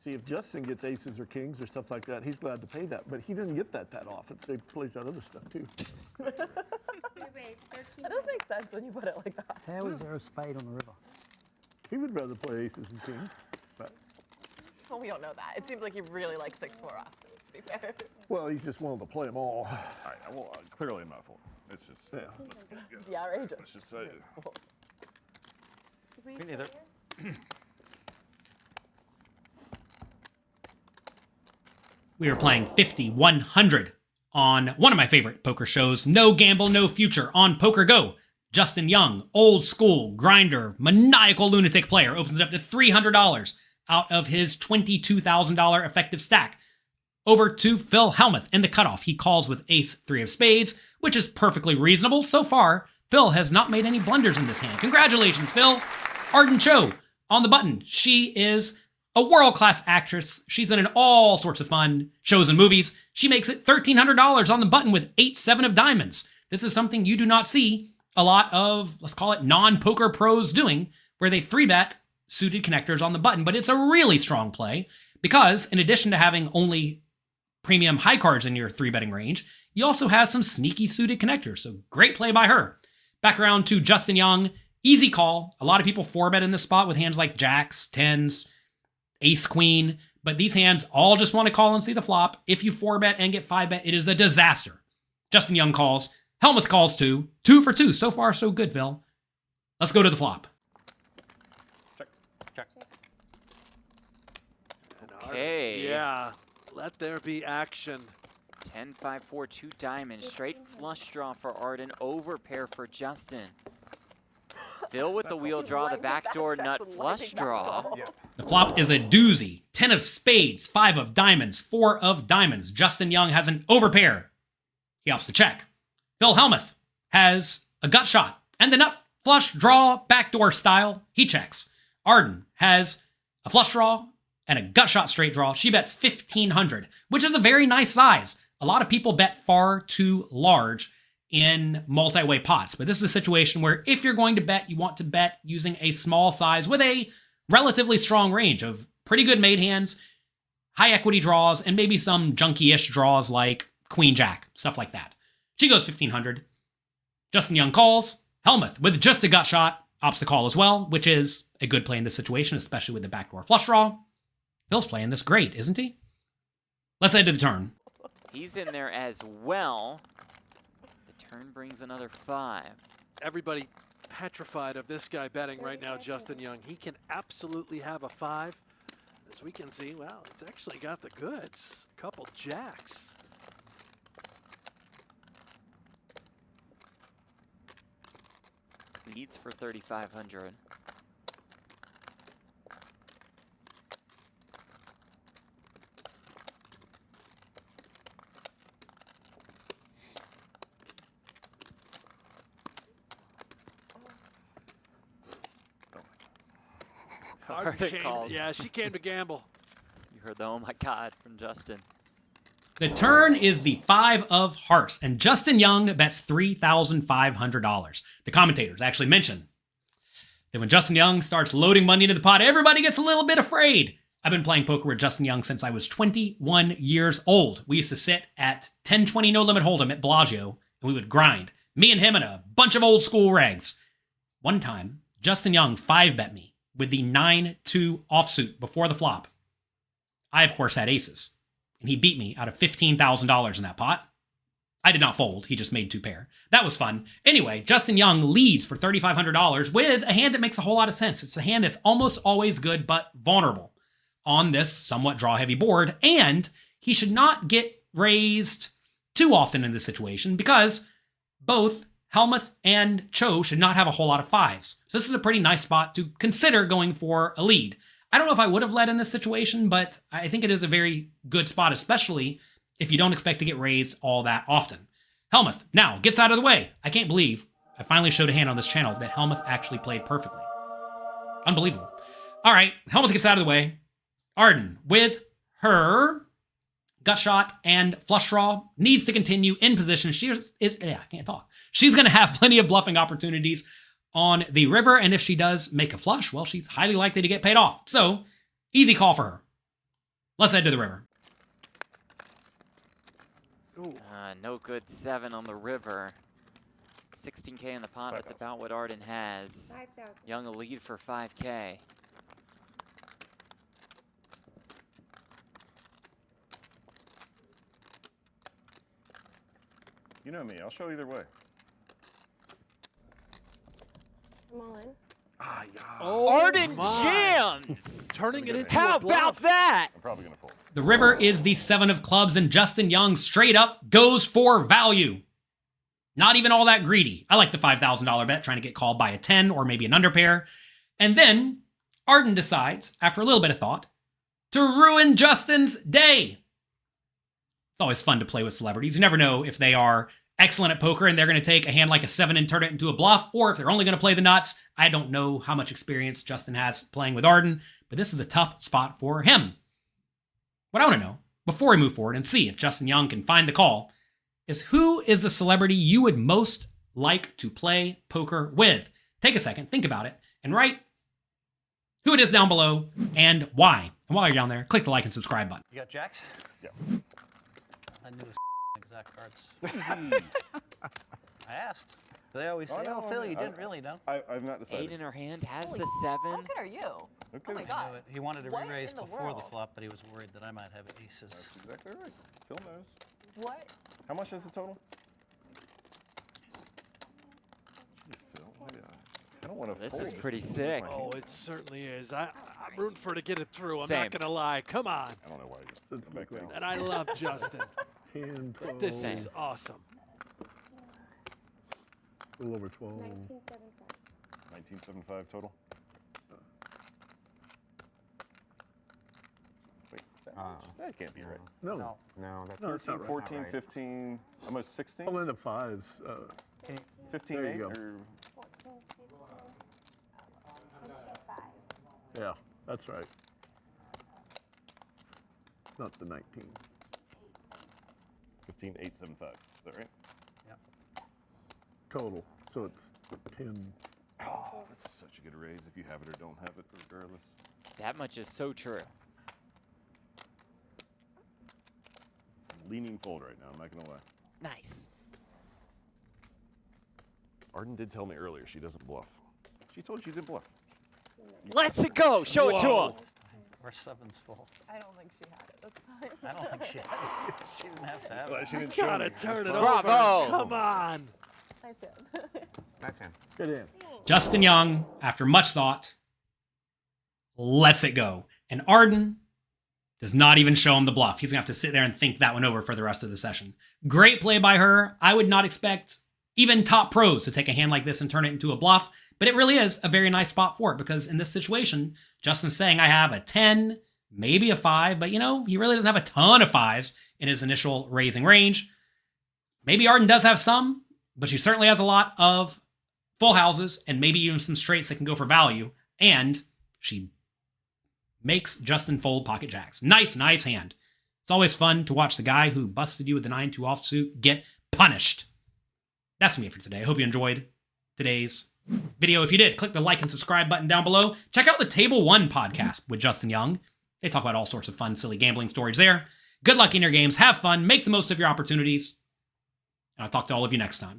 See, if Justin gets aces or kings or stuff like that, he's glad to pay that. But he didn't get that often, so he plays that other stuff too. That does make sense when you put it like that. How is there a spade on the river? He would rather play aces and kings. But, Well, we don't know that. It seems like he really likes 6-4 offsuit, to be fair. well, he's just willing to play them all. All right, well, clearly I'm not folding. It's just, Yeah. The outrageous. let's just say. Me neither. We were playing 50-100 on one of my favorite poker shows, No Gamble, No Future, on PokerGo. Justin Young, old school, grinder, maniacal lunatic player, opens it up to $300 out of his $22,000 effective stack. Over to Phil Hellmuth in the cutoff. He calls with ace-3 of spades, which is perfectly reasonable. So far, Phil has not made any blunders in this hand. Congratulations, Phil. Arden Cho on the button. She is a world-class actress. She's been in all sorts of fun shows and movies. She makes it $1,300 on the button with 8-7 of diamonds. This is something you do not see a lot of, let's call it, non-poker pros doing, where they 3-bet suited connectors on the button. But it's a really strong play because in addition to having only premium high cards in your 3-betting range, you also have some sneaky suited connectors. So great play by her. Back around to Justin Young. Easy call. A lot of people 4-bet in this spot with hands like jacks, 10s, ace, queen, but these hands all just want to call and see the flop. If you 4-bet and get 5-bet, it is a disaster. Justin Young calls. Hellmuth calls too. 2 for 2. So far, so good, Phil. Let's go to the flop. Check. Check. Okay. Yeah, let there be action. 10, 5, 4, 2 diamonds. Straight flush draw for Arden. Over pair for Justin. Phil with the wheel draw, the backdoor nut flush draw. The flop is a doozy. 10 of spades, 5 of diamonds, 4 of diamonds. Justin Young has an overpair. He opts to check. Phil Hellmuth has a gut shot and the nut flush draw backdoor style. He checks. Arden has a flush draw and a gut shot straight draw. She bets 1,500, which is a very nice size. A lot of people bet far too large in multi-way pots, but this is a situation where if you're going to bet, you want to bet using a small size with a relatively strong range of pretty good made hands, high equity draws, and maybe some junky-ish draws like queen jack, stuff like that. She goes 1,500. Justin Young calls. Hellmuth with just a gut shot opts to call as well, which is a good play in this situation, especially with the backdoor flush draw. Phil's playing this great, isn't he? Let's head to the turn. He's in there as well. The turn brings another 5. Everybody petrified of this guy betting right now, Justin Young. He can absolutely have a 5. As we can see, well, it's actually got the goods. Couple jacks. Leads for 3,500. Arden calls. Yeah, she came to gamble. You heard the oh my god from Justin. The turn is the 5 of hearts, and Justin Young bets $3,500. The commentators actually mention that when Justin Young starts loading money into the pot, everybody gets a little bit afraid. I've been playing poker with Justin Young since I was 21 years old. We used to sit at 10-20 no limit hold'em at Bellagio, and we would grind. Me and him and a bunch of old school regs. One time, Justin Young 5-bet me with the 9-2 offsuit before the flop. I, of course, had aces, and he beat me out of $15,000 in that pot. I did not fold. He just made 2 pair. That was fun. Anyway, Justin Young leads for $3,500 with a hand that makes a whole lot of sense. It's a hand that's almost always good but vulnerable on this somewhat draw-heavy board, and he should not get raised too often in this situation because both Hellmuth and Cho should not have a whole lot of 5s. So this is a pretty nice spot to consider going for a lead. I don't know if I would have led in this situation, but I think it is a very good spot, especially if you don't expect to get raised all that often. Hellmuth now gets out of the way. I can't believe I finally showed a hand on this channel that Hellmuth actually played perfectly. Unbelievable. All right, Hellmuth gets out of the way. Arden with her gut shot and flush draw needs to continue in position. I can't talk. She's going to have plenty of bluffing opportunities on the river, and if she does make a flush, well, she's highly likely to get paid off. So, easy call for her. Let's head to the river. Ooh. No good 7 on the river. 16K in the pot, that's 5,000. about what Arden has. 5,000. Young a lead for 5K. You know me, I'll show either way. I'm all in. Ah, yeah. Oh, Arden my. jams! Turning it into How a about bluff. that? I'm probably gonna fold. The river is the 7 of clubs, and Justin Young straight up goes for value. Not even all that greedy. I like the $5,000 bet, trying to get called by a 10 or maybe an underpair. And then Arden decides, after a little bit of thought, to ruin Justin's day. It's always fun to play with celebrities. You never know if they are excellent at poker and they're going to take a hand like a 7 and turn it into a bluff, or if they're only going to play the nuts. I don't know how much experience Justin has playing with Arden, but this is a tough spot for him. What I want to know, before we move forward and see if Justin Young can find the call, is who is the celebrity you would most like to play poker with? Take a second, think about it, and write who it is down below and why. And while you're down there, click the like and subscribe button. You got jacks? Yeah. I knew his exact cards. Easy. I asked. They always say, Oh, no, Phil, I- you didn't really know. I've not 8 decided. in her hand, has Holy the 7. How good are you? Okay. Oh my I god. knew it. He wanted to What re-raise in the before the world? flop, but he was worried that I might have aces. That's exactly right. Phil knows. What? How much is the total? Jeez, Phil. I don't want to This fold. is pretty just sick. my Oh, hand. it certainly is. I'm rooting for her to get it through. I'm Same. not going to lie. Come on. I don't know why you That's back great. down. And I love Justin. 10, 12, This Same. is awesome. a little over 12. 1975. 1975 total. Wait, that can't be right. No, No. No, that's no, that's 13, not right. 14, right. 15, almost 16? All in the 5s. 15, There you 8, go. or 14, 15, 25. Yeah, that's right. Not the 19. 15, 8, 7, 5. Is that right? Total. So it's 10. Oh, that's such a good raise if you have it or don't have it, regardless. That much is so true. Leaning fold right now, I'm not going to lie. Nice. Arden did tell me earlier she doesn't bluff. She told you she didn't bluff. Let's it go. Show it to Whoa. him. Or 7's full. I don't think she had it. That's fine. I don't think she had it. She didn't have to have Well, it. she didn't show Gotta me. turn it That's over. fine. Bravo. Come on. Nice hand. Nice hand. Good in. Justin Young, after much thought, lets it go. And Arden does not even show him the bluff. He's going to have to sit there and think that one over for the rest of the session. Great play by her. I would not expect even top pros to take a hand like this and turn it into a bluff, but it really is a very nice spot for it because in this situation, Justin's saying I have a 10, maybe a 5, but you know, he really doesn't have a ton of 5s in his initial raising range. Maybe Arden does have some, but she certainly has a lot of full houses and maybe even some straights that can go for value, and she makes Justin fold pocket jacks. Nice, nice hand. It's always fun to watch the guy who busted you with the 9-2 offsuit get punished. That's me for today. I hope you enjoyed today's video. If you did, click the like and subscribe button down below. Check out the Table 1 podcast with Justin Young. They talk about all sorts of fun, silly gambling stories there. Good luck in your games. Have fun. Make the most of your opportunities. And I'll talk to all of you next time.